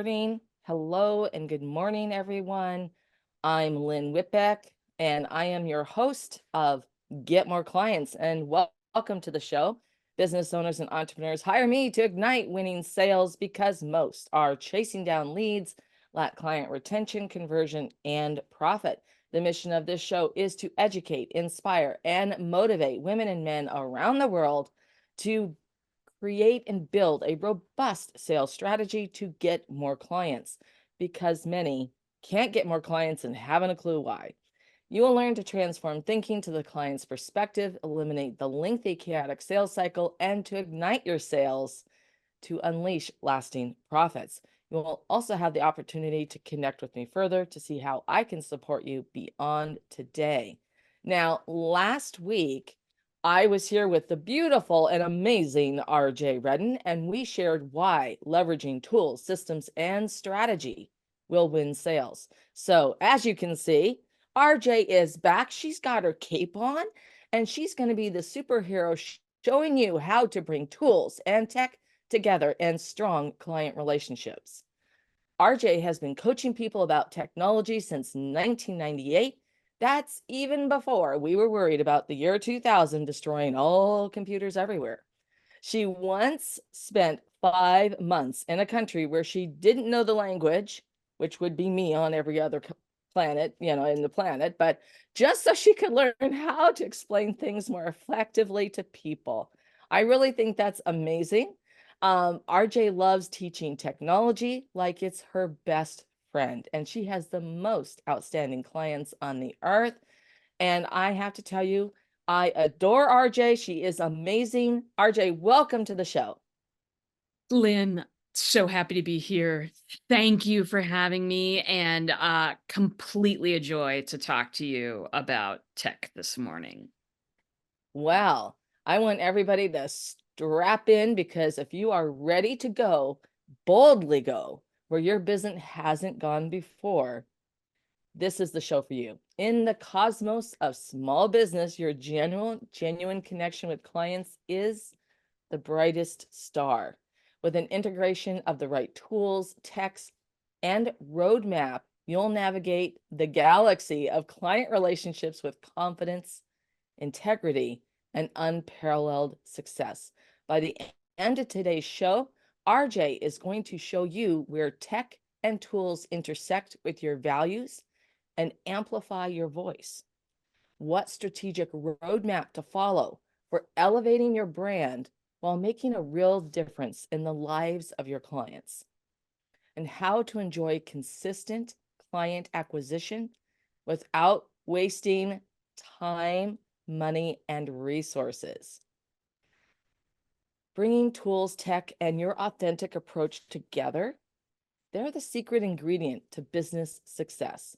recording. Hello and good morning, everyone. I'm Lynn Whitbeck, and I am your host of Get More Clients. And welcome to the show. Business owners and entrepreneurs hire me to ignite winning sales because most are chasing down leads, lack client retention, conversion, and profit. The mission of this show is to educate, inspire, and motivate women and men around the world to create and build a robust sales strategy to get more clients, because many can't get more clients and haven't a clue why. You will learn to transform thinking to the client's perspective, eliminate the lengthy, chaotic sales cycle, and to ignite your sales to unleash lasting profits. You will also have the opportunity to connect with me further to see how I can support you beyond today. Now, last week, I was here with the beautiful and amazing RJ Redden, and we shared why leveraging tools, systems, and strategy will win sales. So, as you can see, RJ is back. She's got her cape on, and she's going to be the superhero showing you how to bring tools and tech together and strong client relationships. RJ has been coaching people about technology since 1998. That's even before we were worried about the year 2000 destroying all computers everywhere. She once spent 5 months in a country where she didn't know the language, which would be me on every other planet, in the planet, but just so she could learn how to explain things more effectively to people. I really think that's amazing. RJ loves teaching technology like it's her best friend, and she has the most outstanding clients on the earth. And I have to tell you, I adore RJ. She is amazing. RJ, welcome to the show. Lynn, so happy to be here. Thank you for having me, and completely a joy to talk to you about tech this morning. Well, I want everybody to strap in, because if you are ready to go, boldly go where your business hasn't gone before, this is the show for you. In the cosmos of small business, your genuine connection with clients is the brightest star. With an integration of the right tools, techs, and roadmap, you'll navigate the galaxy of client relationships with confidence, integrity, and unparalleled success. By the end of today's show, RJ is going to show you where tech and tools intersect with your values and amplify your voice. What strategic roadmap to follow for elevating your brand while making a real difference in the lives of your clients, and how to enjoy consistent client acquisition without wasting time, money, and resources. Bringing tools, tech, and your authentic approach together, they're the secret ingredient to business success.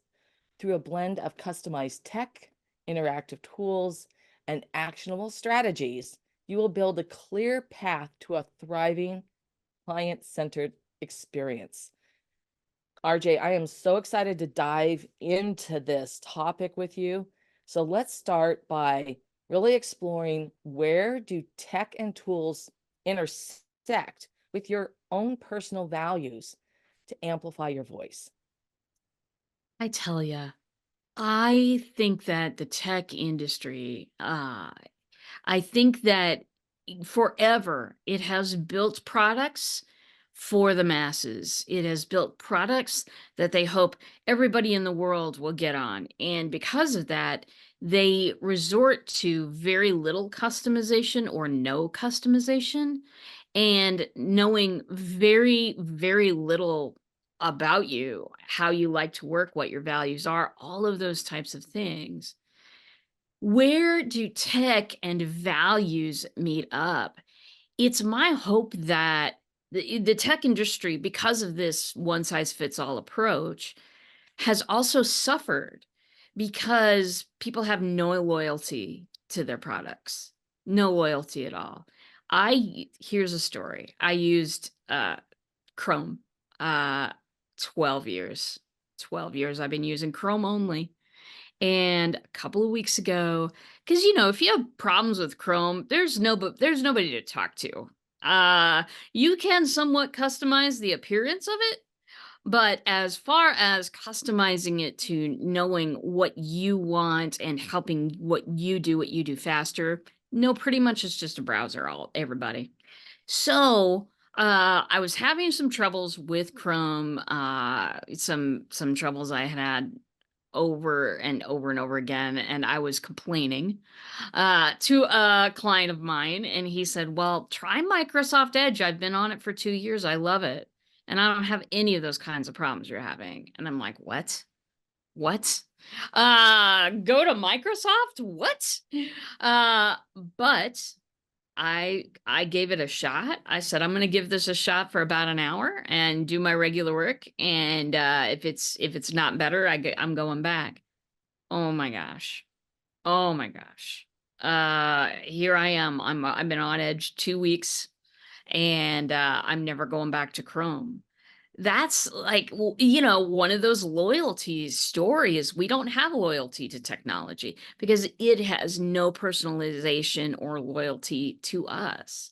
Through a blend of customized tech, interactive tools, and actionable strategies, you will build a clear path to a thriving, client-centered experience. RJ, I am so excited to dive into this topic with you. So let's start by really exploring, where do tech and tools intersect with your own personal values to amplify your voice? I tell you, I think that the tech industry, I think that forever it has built products for the masses. It has built products that they hope everybody in the world will get on. And because of that, they resort to very little customization or no customization, and knowing very, very little about you, how you like to work, what your values are, all of those types of things. Where do tech and values meet up? It's my hope that the tech industry, because of this one size fits all approach, has also suffered because people have no loyalty to their products, no loyalty at all. Here's a story. I used Chrome, uh, 12 years. 12 years I've been using Chrome only. And a couple of weeks ago, because if you have problems with Chrome, there's nobody to talk to. You can somewhat customize the appearance of it, But as far as customizing it to knowing what you want and helping what you do faster, no, pretty much it's just a browser, all everybody. So, I was having some troubles with Chrome, some troubles I had over and over and over again, and I was complaining to a client of mine, and he said, "Well, try Microsoft Edge. I've been on it for 2 years. I love it, and I don't have any of those kinds of problems you're having." And I'm like, "What? What? Go to Microsoft? What?" Uh, but I gave it a shot. I said, "I'm gonna give this a shot for about an hour and do my regular work. And if it's not better, I'm going back." Oh my gosh. Oh my gosh. Here I am. I've been on Edge 2 weeks, and I'm never going back to Chrome. That's like, one of those loyalty stories. We don't have loyalty to technology because it has no personalization or loyalty to us.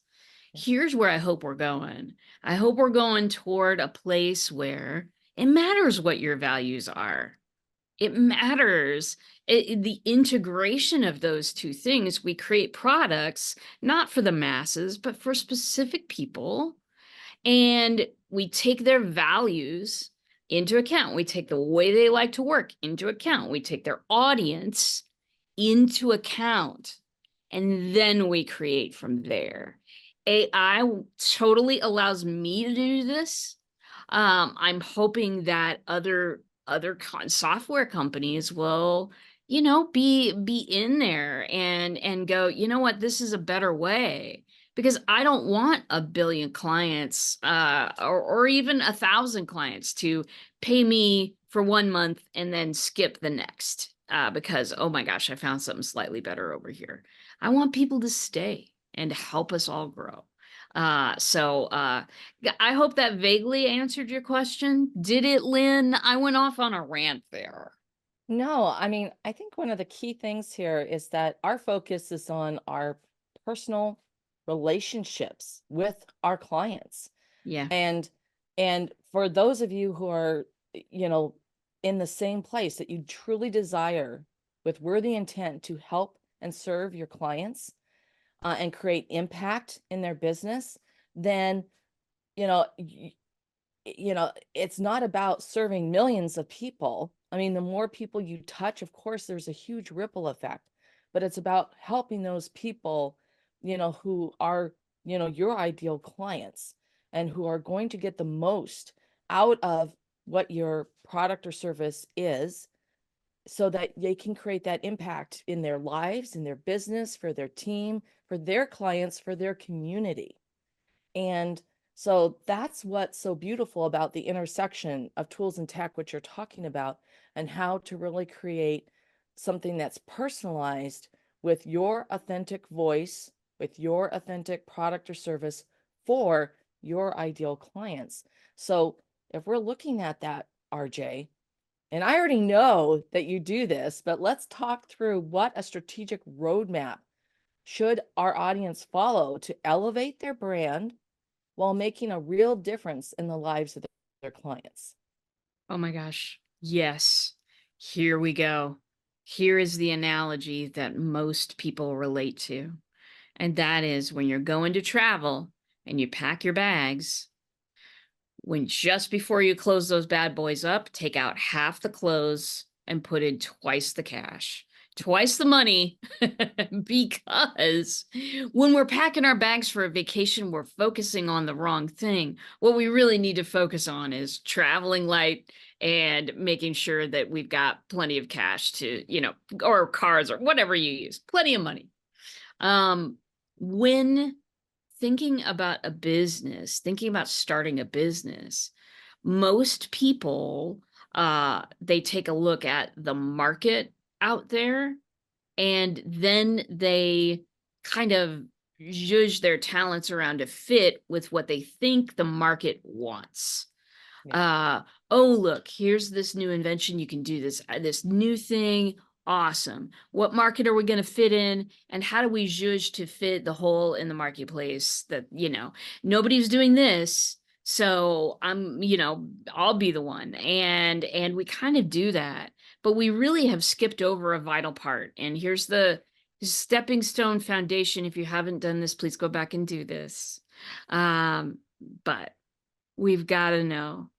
Here's where I hope we're going. I hope we're going toward a place where it matters what your values are. It matters. The integration of those two things, we create products not for the masses, but for specific people, and we take their values into account. We take the way they like to work into account. We take their audience into account, and then we create from there. AI totally allows me to do this. I'm hoping that other software companies will, be in there and go, you know what, this is a better way, because I don't want 1 billion clients, or even 1,000 clients to pay me for 1 month and then skip the next, because, oh my gosh, I found something slightly better over here. I want people to stay and help us all grow. So I hope that vaguely answered your question. Did it, Lynn? I went off on a rant there. No, I mean, I think one of the key things here is that our focus is on our personal relationships with our clients. Yeah. And and for those of you who are, you know, in the same place that you truly desire with worthy intent to help and serve your clients, and create impact in their business, then, you know, it's not about serving millions of people. I mean, the more people you touch, of course, there's a huge ripple effect, but it's about helping those people, who are, your ideal clients and who are going to get the most out of what your product or service is, so that they can create that impact in their lives, in their business, for their team, for their clients, for their community. And so that's what's so beautiful about the intersection of tools and tech, which you're talking about, and how to really create something that's personalized with your authentic voice, with your authentic product or service for your ideal clients. So if we're looking at that, RJ, and I already know that you do this, but let's talk through what a strategic roadmap should our audience follow to elevate their brand while making a real difference in the lives of their clients. Oh my gosh. Yes. Here we go. Here is the analogy that most people relate to. And that is when you're going to travel and you pack your bags, when just before you close those bad boys up, take out half the clothes and put in twice the cash, twice the money, because when we're packing our bags for a vacation, we're focusing on the wrong thing. What we really need to focus on is traveling light and making sure that we've got plenty of cash to, or cards or whatever you use, plenty of money. When thinking about a business, thinking about starting a business, most people, they take a look at the market out there, and then they kind of judge their talents around to fit with what they think the market wants. Yeah. Oh, look, here's this new invention. You can do this new thing. Awesome. What market are we going to fit in? And how do we judge to fit the hole in the marketplace that, nobody's doing this, So I'll be the one. And we kind of do that, but we really have skipped over a vital part. And here's the stepping stone foundation. If you haven't done this, please go back and do this. But we've got to know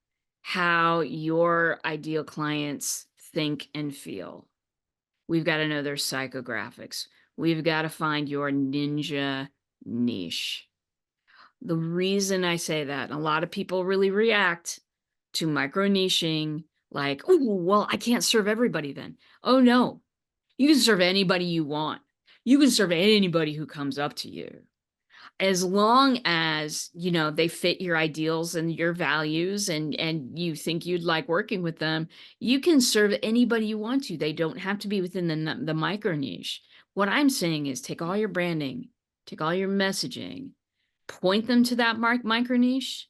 how your ideal clients think and feel. We've got to know their psychographics. We've got to find your ninja niche. The reason I say that, a lot of people really react to micro niching like, oh, well, I can't serve everybody then. Oh, no, you can serve anybody you want. You can serve anybody who comes up to you. As long as, they fit your ideals and your values and you think you'd like working with them, you can serve anybody you want to. They don't have to be within the micro niche. What I'm saying is take all your branding, take all your messaging, point them to that micro niche,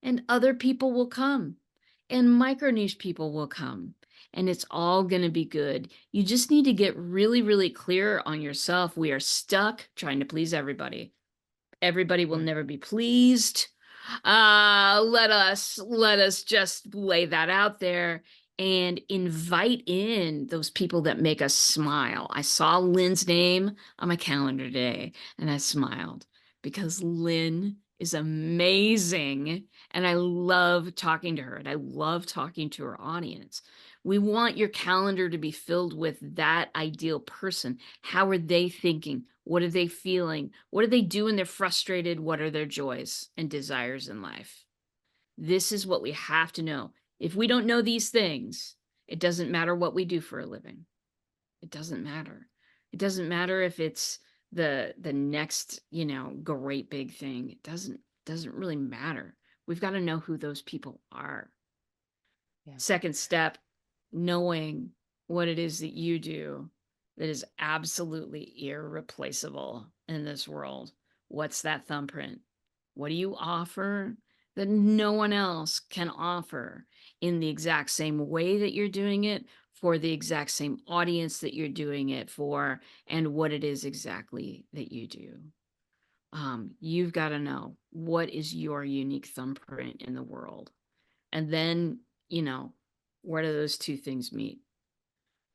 and other people will come, and micro niche people will come, and it's all going to be good. You just need to get really, really clear on yourself. We are stuck trying to please everybody. Everybody will never be pleased. Let us just lay that out there and invite in those people that make us smile. I saw Lynn's name on my calendar today and I smiled because Lynn is amazing and I love talking to her and I love talking to her audience. We want your calendar to be filled with that ideal person. How are they thinking? What are they feeling? What do they do when they're frustrated? What are their joys and desires in life? This is what we have to know. If we don't know these things, it doesn't matter what we do for a living. It doesn't matter. It doesn't matter if it's the next, great big thing. It doesn't really matter. We've got to know who those people are. Yeah. Second step, knowing what it is that you do that is absolutely irreplaceable in this world. What's that thumbprint? What do you offer that no one else can offer in the exact same way that you're doing it, for the exact same audience that you're doing it for, and what it is exactly that you do? You've got to know what is your unique thumbprint in the world. And then, where do those two things meet?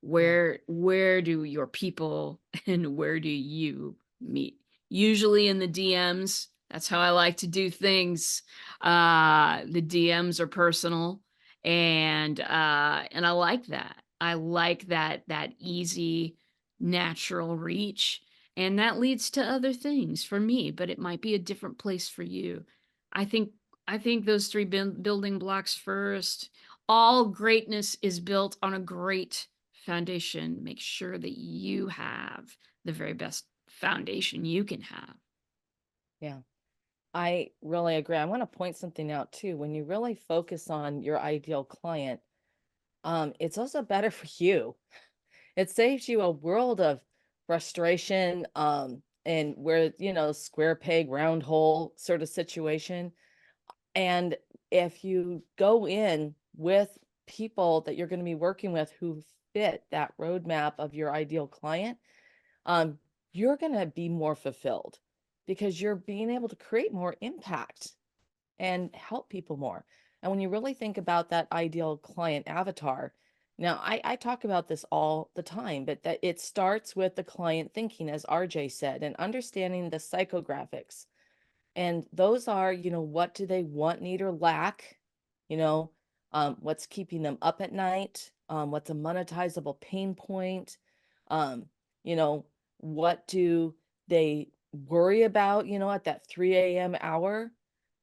Yeah. Where do your people and where do you meet? Usually in the DMs. That's how I like to do things. The DMs are personal, and I like that. I like that easy, natural reach, and that leads to other things for me. But it might be a different place for you. I think those three building blocks first. All greatness is built on a great foundation. Make sure that you have the very best foundation you can have. Yeah. I really agree. I want to point something out too. When you really focus on your ideal client, it's also better for you. It saves you a world of frustration, and where, square peg, round hole sort of situation. And if you go in with people that you're going to be working with who fit that roadmap of your ideal client, um, you're going to be more fulfilled because you're being able to create more impact and help people more. And when you really think about that ideal client avatar, now I talk about this all the time, but that it starts with the client thinking, as RJ said, and understanding the psychographics. And those are, what do they want, need, or lack? What's keeping them up at night? What's a monetizable pain point? Um, you know, what do they worry about, at that 3 a.m. hour?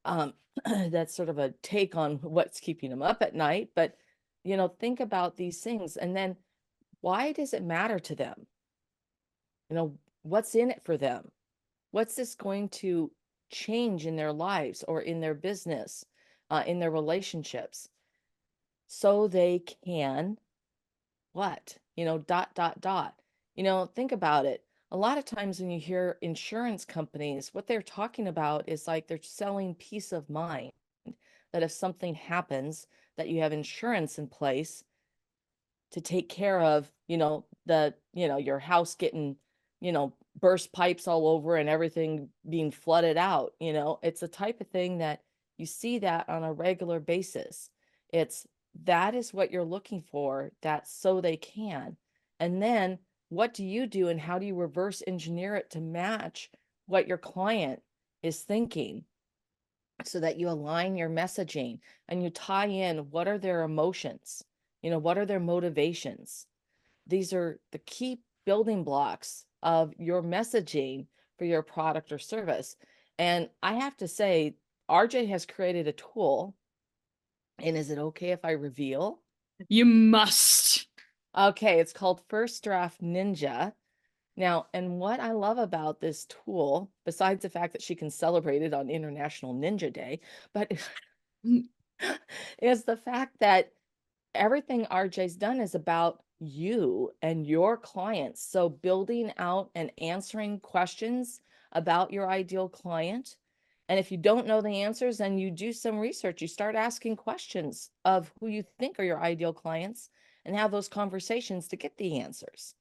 Um, that's sort of a take on what's keeping them up at night. But, think about these things. And then why does it matter to them? What's in it for them? What's this going to change in their lives or in their business, in their relationships, so they can what? Dot, dot, dot. Think about it. A lot of times when you hear insurance companies, what they're talking about is like they're selling peace of mind, that if something happens, that you have insurance in place to take care of, your house getting, burst pipes all over and everything being flooded out. It's the type of thing that You see that on a regular basis. It's that is what you're looking for, that so they can. And then what do you do and how do you reverse engineer it to match what your client is thinking so that you align your messaging and you tie in what are their emotions? What are their motivations? These are the key building blocks of your messaging for your product or service. And I have to say, RJ has created a tool. And is it okay if I reveal? You must. Okay, it's called First Draft Ninja. Now, and what I love about this tool, besides the fact that she can celebrate it on International Ninja Day, but is the fact that everything RJ's done is about you and your clients. So building out and answering questions about your ideal client. And if you don't know the answers, then you do some research. You start asking questions of who you think are your ideal clients and have those conversations to get the answers.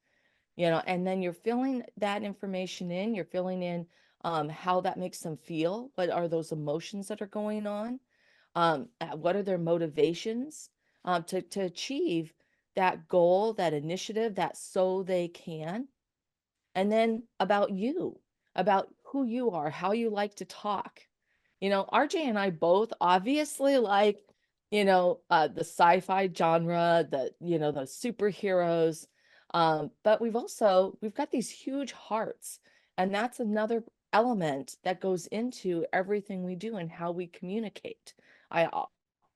And then you're filling that information in, you're filling in how that makes them feel. What are those emotions that are going on? What are their motivations to achieve that goal, that initiative, that so they can? And then about you, about who you are, how you like to talk. RJ and I both obviously like, the sci-fi genre, the superheroes. But we've got these huge hearts, and that's another element that goes into everything we do and how we communicate.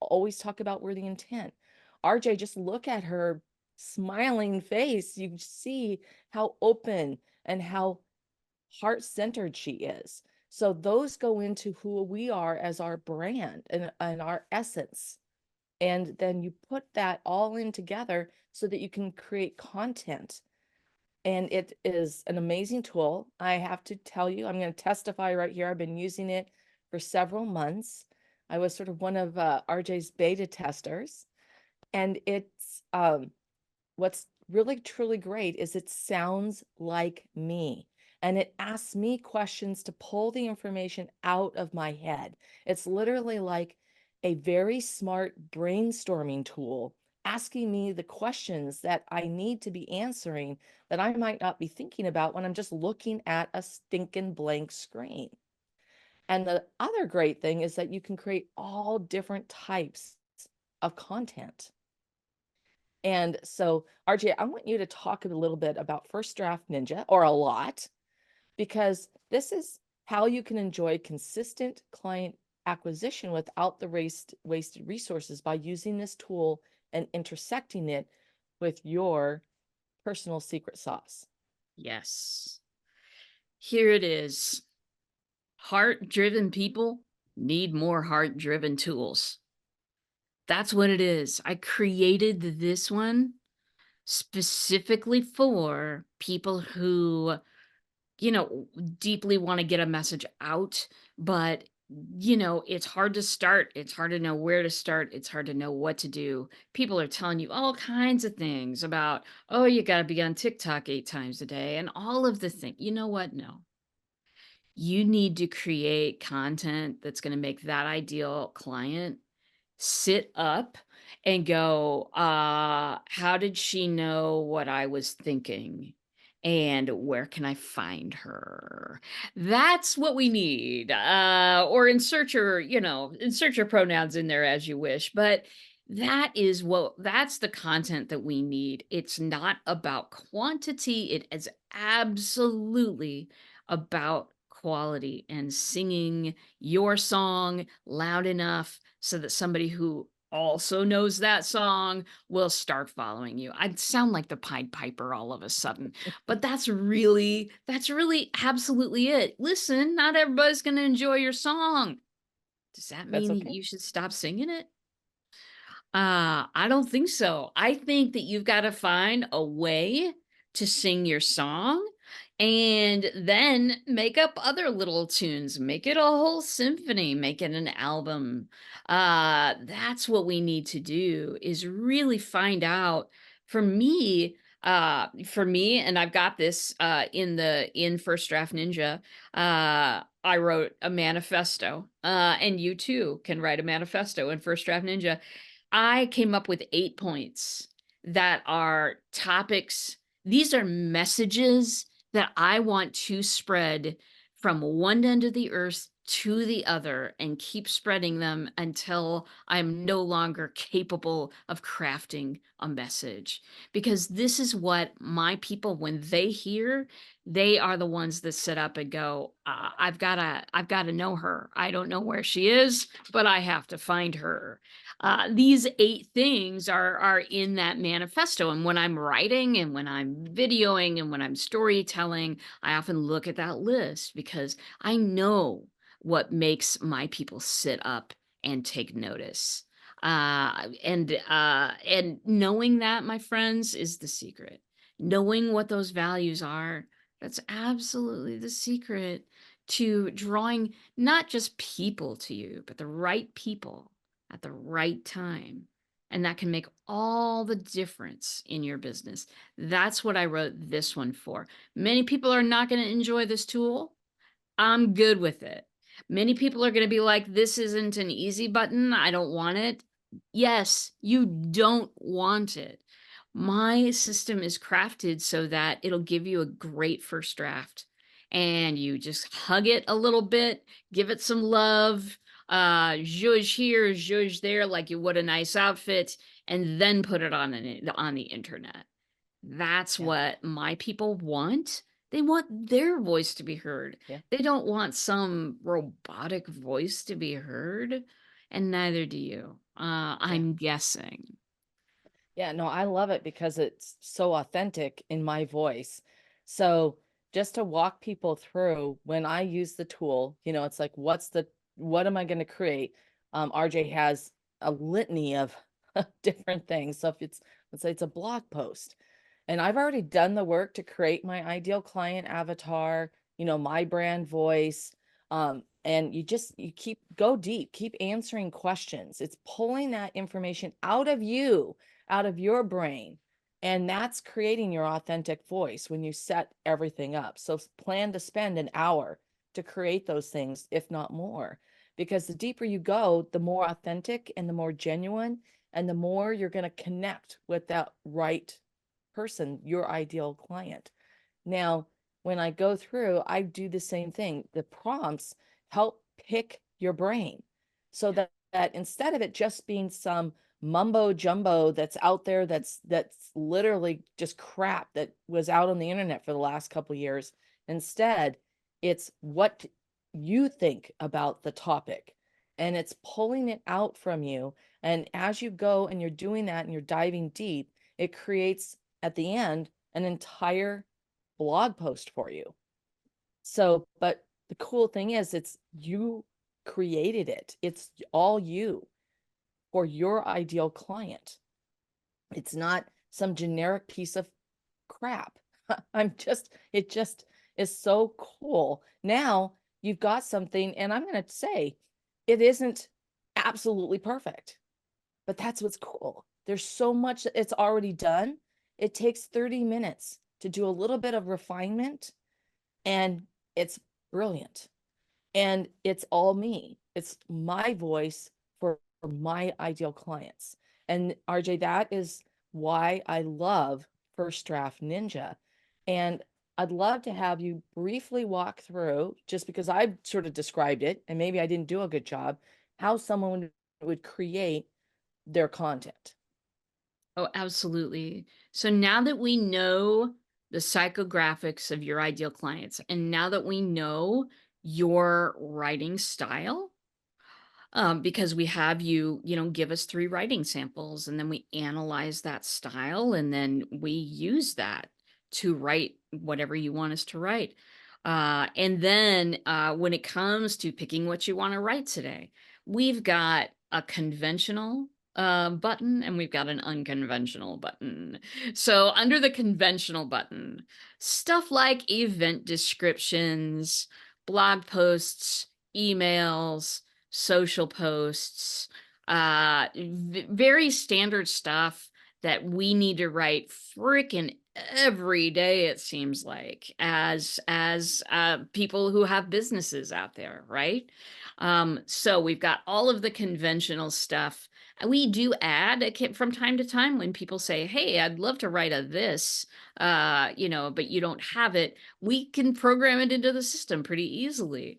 Always talk about where the intent. RJ, just look at her smiling face. You see how open and how heart-centered she is. So those go into who we are as our brand and our essence. And then you put that all in together so that you can create content. And it is an amazing tool. I have to tell you, I'm going to testify right here. I've been using it for several months. I was sort of one of RJ's beta testers. And what's really truly great is it sounds like me, and it asks me questions to pull the information out of my head. It's literally like a very smart brainstorming tool asking me the questions that I need to be answering that I might not be thinking about when I'm just looking at a stinking blank screen. And the other great thing is that you can create all different types of content. And so, RJ, I want you to talk a little bit about First Draft Ninja, or a lot, because this is how you can enjoy consistent client acquisition without the wasted resources by using this tool and intersecting it with your personal secret sauce. Yes. Here it is. Heart-driven people need more heart-driven tools. That's what it is. I created this one specifically for people who, deeply want to get a message out, but it's hard to start. It's hard to know where to start. It's hard to know what to do. People are telling you all kinds of things about, oh, you got to be on TikTok 8 times a day and all of the things. You know what? No. You need to create content that's going to make that ideal client sit up and go, how did she know what I was thinking? And where can I find her? That's what we need. Or insert your pronouns in there as you wish. But that's the content that we need. It's not about quantity. It is absolutely about quality and singing your song loud enough so that somebody who also knows that song will start following you. I'd sound like the Pied Piper all of a sudden, but that's really absolutely it. Listen, not everybody's going to enjoy your song. Does that That's mean that okay. you should stop singing it? I don't think so. I think that you've got to find a way to sing your song and then make up other little tunes, make it a whole symphony, make it an album. That's what we need to do is really find out. For me, For me, and I've got this in First Draft Ninja, I wrote a manifesto, and you too can write a manifesto in First Draft Ninja. I came up with 8 points that are topics. These are messages that I want to spread from one end of the earth to the other and keep spreading them until I'm no longer capable of crafting a message. Because this is what my people, when they hear, they are the ones that sit up and go, I've gotta know her. I don't know where she is, but I have to find her. These 8 things are in that manifesto. And when I'm writing and when I'm videoing and when I'm storytelling, I often look at that list because I know what makes my people sit up and take notice. And knowing that, my friends, is the secret. Knowing what those values are, that's absolutely the secret to drawing not just people to you, but the right people at the right time. And that can make all the difference in your business. That's what I wrote this one for. Many people are not going to enjoy this tool. I'm good with it. Many people are going to be like, this isn't an easy button. I don't want it. Yes, you don't want it. My system is crafted so that it'll give you a great first draft and you just hug it a little bit, give it some love, zhuzh here, zhuzh there, like you would a nice outfit, and then put it on the internet. That's Yeah. what my people want. They want their voice to be heard. Yeah. They don't want some robotic voice to be heard, and neither do you. Yeah. I'm guessing. Yeah, no, I love it because it's so authentic in my voice. So just to walk people through when I use the tool, it's like, what am I going to create? RJ has a litany of different things. So if let's say it's a blog post, and I've already done the work to create my ideal client avatar, my brand voice. And you go deep, keep answering questions. It's pulling that information out of you, out of your brain. And that's creating your authentic voice when you set everything up. So plan to spend an hour to create those things, if not more, because the deeper you go, the more authentic and the more genuine, and the more you're going to connect with that right person, your ideal client. Now, when I go through, I do the same thing. The prompts help pick your brain so that instead of it just being some mumbo jumbo that's out there that's literally just crap that was out on the internet for the last couple of years, instead it's what you think about the topic, and it's pulling it out from you. And as you go and you're doing that and you're diving deep, it creates at the end an entire blog post for you. So, but the cool thing is it's you created it. It's all you for your ideal client. It's not some generic piece of crap. It just is so cool. Now you've got something, and I'm going to say it isn't absolutely perfect, but that's what's cool. There's so much that it's already done. It takes 30 minutes to do a little bit of refinement, and it's brilliant. And it's all me. It's my voice for my ideal clients. And RJ, that is why I love First Draft Ninja. And I'd love to have you briefly walk through, just because I've sort of described it, and maybe I didn't do a good job, how someone would create their content. Oh, absolutely. So now that we know the psychographics of your ideal clients, and now that we know your writing style, because we have give us 3 writing samples, and then we analyze that style, and then we use that to write whatever you want us to write. And then when it comes to picking what you want to write today, we've got a conventional button and we've got an unconventional button. So under the conventional button, stuff like event descriptions, blog posts, emails, social posts, very standard stuff that we need to write freaking every day, it seems like, as people who have businesses out there, right? So we've got all of the conventional stuff. We do add from time to time when people say, "Hey, I'd love to write a this," but you don't have it. We can program it into the system pretty easily.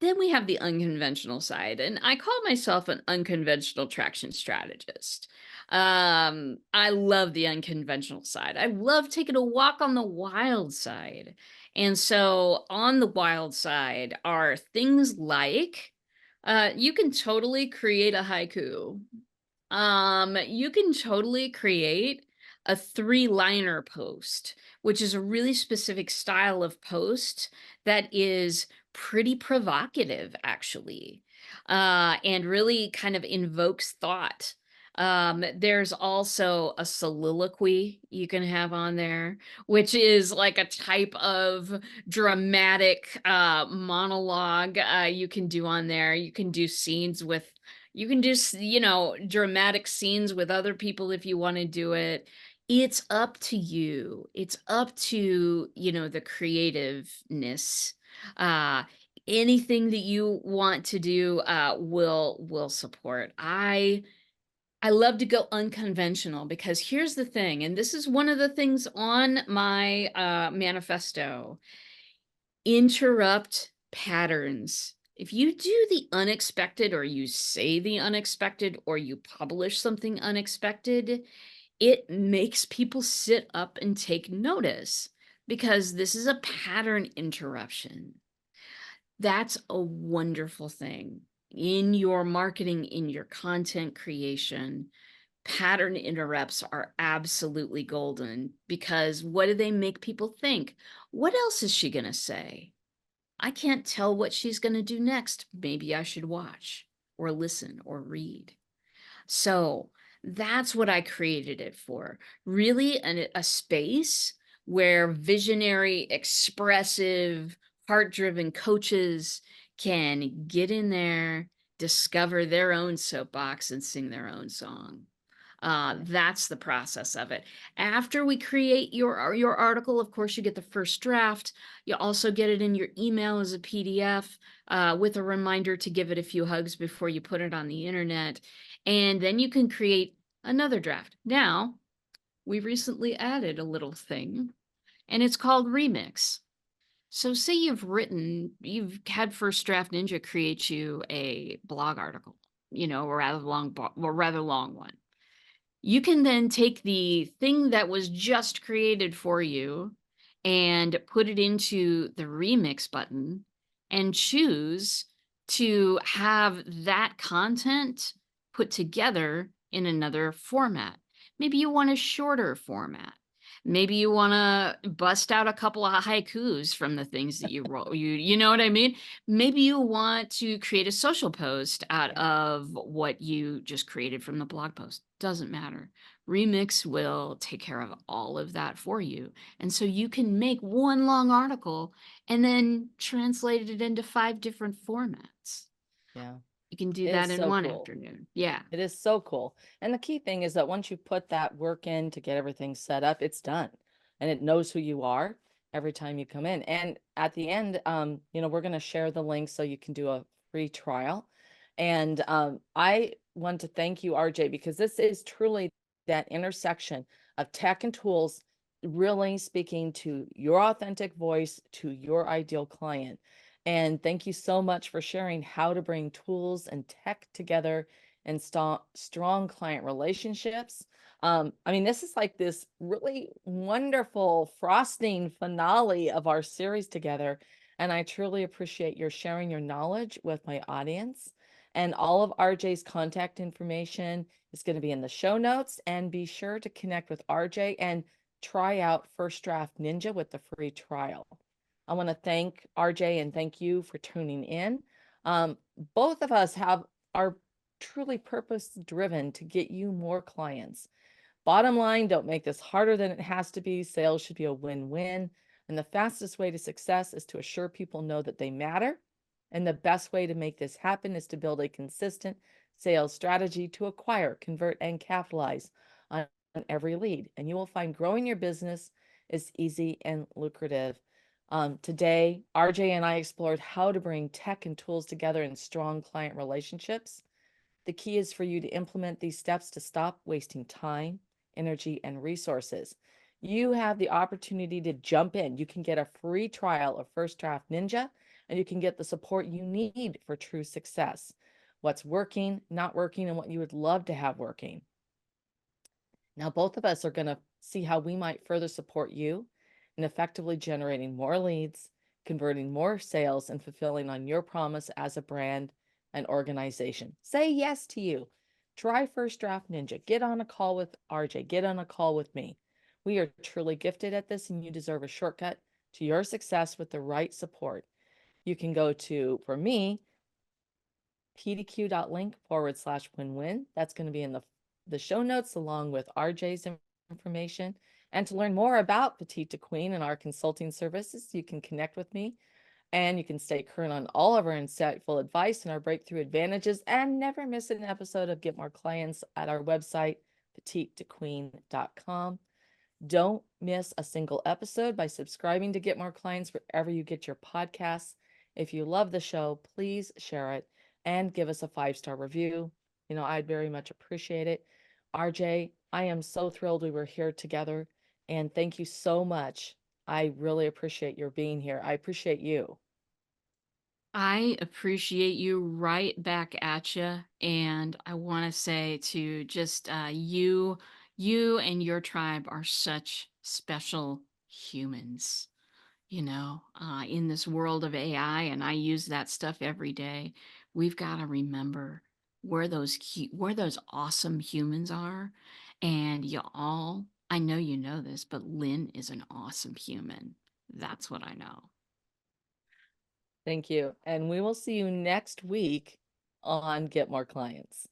Then we have the unconventional side, and I call myself an unconventional traction strategist. I love the unconventional side. I love taking a walk on the wild side. And so on the wild side are things like you can totally create a haiku. You can totally create a three-liner post, which is a really specific style of post that is pretty provocative, actually, and really kind of invokes thought. There's also a soliloquy you can have on there, which is like a type of dramatic monologue you can do on there. You can do scenes with you can do, dramatic scenes with other people if you want to do it. It's up to you. It's up to, the creativeness. Uh, Anything that you want to do will support. I love to go unconventional because here's the thing, and this is one of the things on my manifesto. Interrupt patterns. If you do the unexpected, or you say the unexpected, or you publish something unexpected, it makes people sit up and take notice because this is a pattern interruption. That's a wonderful thing in your marketing, in your content creation. Pattern interrupts are absolutely golden because what do they make people think? What else is she going to say? I can't tell what she's going to do next. Maybe I should watch or listen or read. So that's what I created it for. Really a space where visionary, expressive, heart-driven coaches can get in there, discover their own soapbox, and sing their own song. That's the process of it. After we create your article, of course, you get the first draft. You also get it in your email as a PDF with a reminder to give it a few hugs before you put it on the internet. And then you can create another draft. Now, we recently added a little thing, and it's called Remix. So say you've had First Draft Ninja create you a blog article, a rather long one. You can then take the thing that was just created for you and put it into the remix button and choose to have that content put together in another format. Maybe you want a shorter format. Maybe you want to bust out a couple of haikus from the things that you wrote. You know what I mean? Maybe you want to create a social post out of what you just created from the blog post. Doesn't matter. Remix will take care of all of that for you. And so you can make one long article and then translate it into 5 different formats. Yeah, You can do it that is in so one cool. afternoon. Yeah. It is so cool. And the key thing is that once you put that work in to get everything set up, it's done. And it knows who you are every time you come in. And at the end, we're going to share the link so you can do a free trial. And I want to thank you, RJ, because this is truly that intersection of tech and tools, really speaking to your authentic voice, to your ideal client. And thank you so much for sharing how to bring tools and tech together and strong client relationships. This is like this really wonderful frosting finale of our series together. And I truly appreciate your sharing your knowledge with my audience. And all of RJ's contact information is going to be in the show notes. And be sure to connect with RJ and try out First Draft Ninja with the free trial. I want to thank RJ and thank you for tuning in. Both of us are truly purpose driven to get you more clients. Bottom line, don't make this harder than it has to be. Sales should be a win-win. And the fastest way to success is to assure people know that they matter. And the best way to make this happen is to build a consistent sales strategy to acquire, convert, and capitalize on every lead. And you will find growing your business is easy and lucrative. Today, RJ and I explored how to bring tech and tools together in strong client relationships. The key is for you to implement these steps to stop wasting time, energy, and resources. You have the opportunity to jump in. You can get a free trial of First Draft Ninja, and you can get the support you need for true success. What's working, not working, and what you would love to have working. Now, both of us are going to see how we might further support you in effectively generating more leads, converting more sales, and fulfilling on your promise as a brand and organization. Say yes to you. Try First Draft Ninja. Get on a call with RJ. Get on a call with me. We are truly gifted at this, and you deserve a shortcut to your success with the right support. You can go to, for me, pdq.link/win-win. That's going to be in the show notes along with RJ's information. And to learn more about Petite to Queen and our consulting services, you can connect with me and you can stay current on all of our insightful advice and our breakthrough advantages and never miss an episode of Get More Clients at our website, petitetoqueen.com. Don't miss a single episode by subscribing to Get More Clients wherever you get your podcasts. If you love the show, please share it and give us a 5-star review. I'd very much appreciate it. RJ, I am so thrilled we were here together, and thank you so much. I really appreciate your being here. I appreciate you. I appreciate you right back at you. And I want to say to just you and your tribe are such special humans, in this world of AI. And I use that stuff every day. We've got to remember where those awesome humans are. And I know you know this, but Lynn is an awesome human. That's what I know. Thank you. And we will see you next week on Get More Clients.